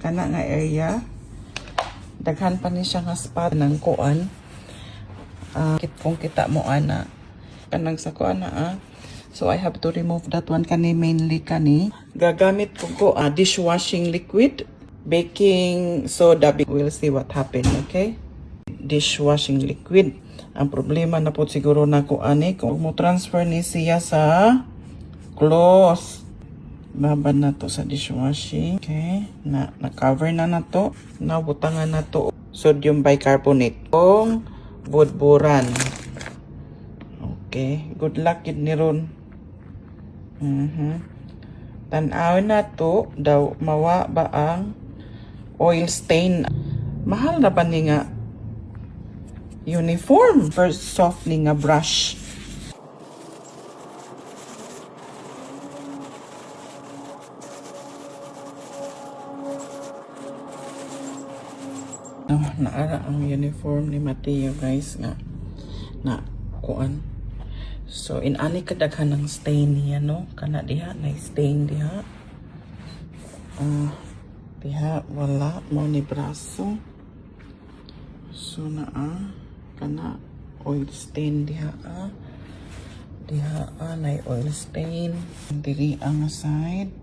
kana nga area. Daghan pa ni siya nga spot ng kuan. Kung kita mo ana kanang sa kuan so I have to remove that one kani mainly kani. Gagamit ko dishwashing liquid, baking soda. We'll see what happen, okay? Dishwashing liquid. Ang problema na po siguro na ko ani kung mo transfer ni siya sa clothes. Babad na to sa dishwashing. Okay, na-cover na to. Nabutangan na to sodium bicarbonate. Kung budburan. Okay, good luck yun ni ron. Tanaw na to daw mawa ba ang oil stain. Mahal na ba ni nga uniform first softening nga brush. Naara ang uniform ni Mateo guys nga na kuan. So inani kadaghan ng stain niya no kana diha na stain diha. Diha wala mo ni braso. So kana oil stain diha diha na oil stain diri ang side.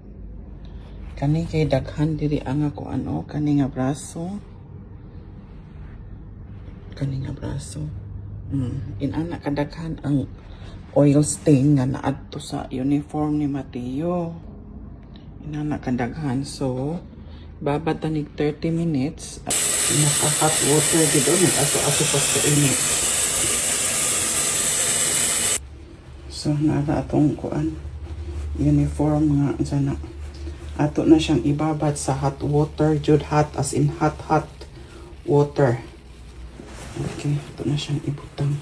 Kani kay daghan diri ang ako kani nga braso. Kaning braso. Inana kadaghan ang oil stain nga naadto sa uniform ni Mateo. Inana kadaghan. So, babad tanig 30 minutes. Naka-hot water dito. Nag-ato-ato pa sa init. So, nara atong kuan. Uniform nga sana. Ato na siyang ibabad sa hot water. Jud hot as in hot water. Okay, ito na siyang ibutang.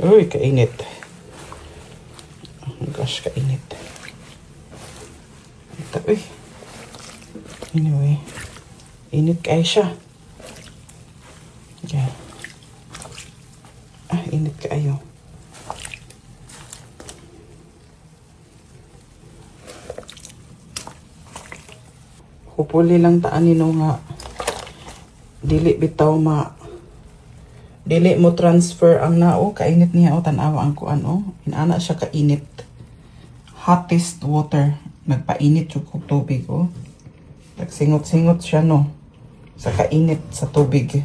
Uy, kainit. Oh gosh, kainit. Ito, uy. Anyway, init kayo siya. Okay. Init kayo. Hopefully lang taan nino nga dili bitaw dili mo transfer ang nao kainit niya tanawa ang kuan inana siya kainit. Hottest water nagpainit jud kog tubig nagsingot-singot siya no sa kainit sa tubig.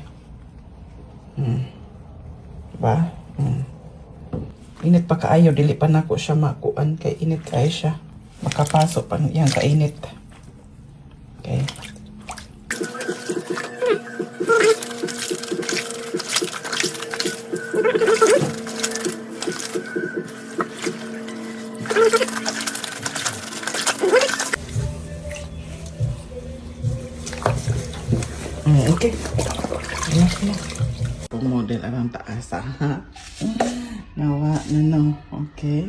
Diba? Init pa kaayo dili pa nako siya makuan kay init kay siya makapasok pang iyang kainit. Okay. Okay. Model arang taas nawa na no. Okay.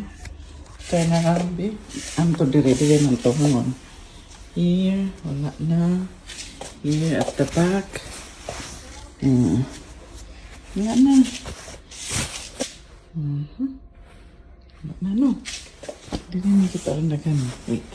Kaya na rabi. Am to dire man to hangon. Here, wala na. Here at the back. Yan na. Wala na no. Hindi na kita ang nagan. Wait.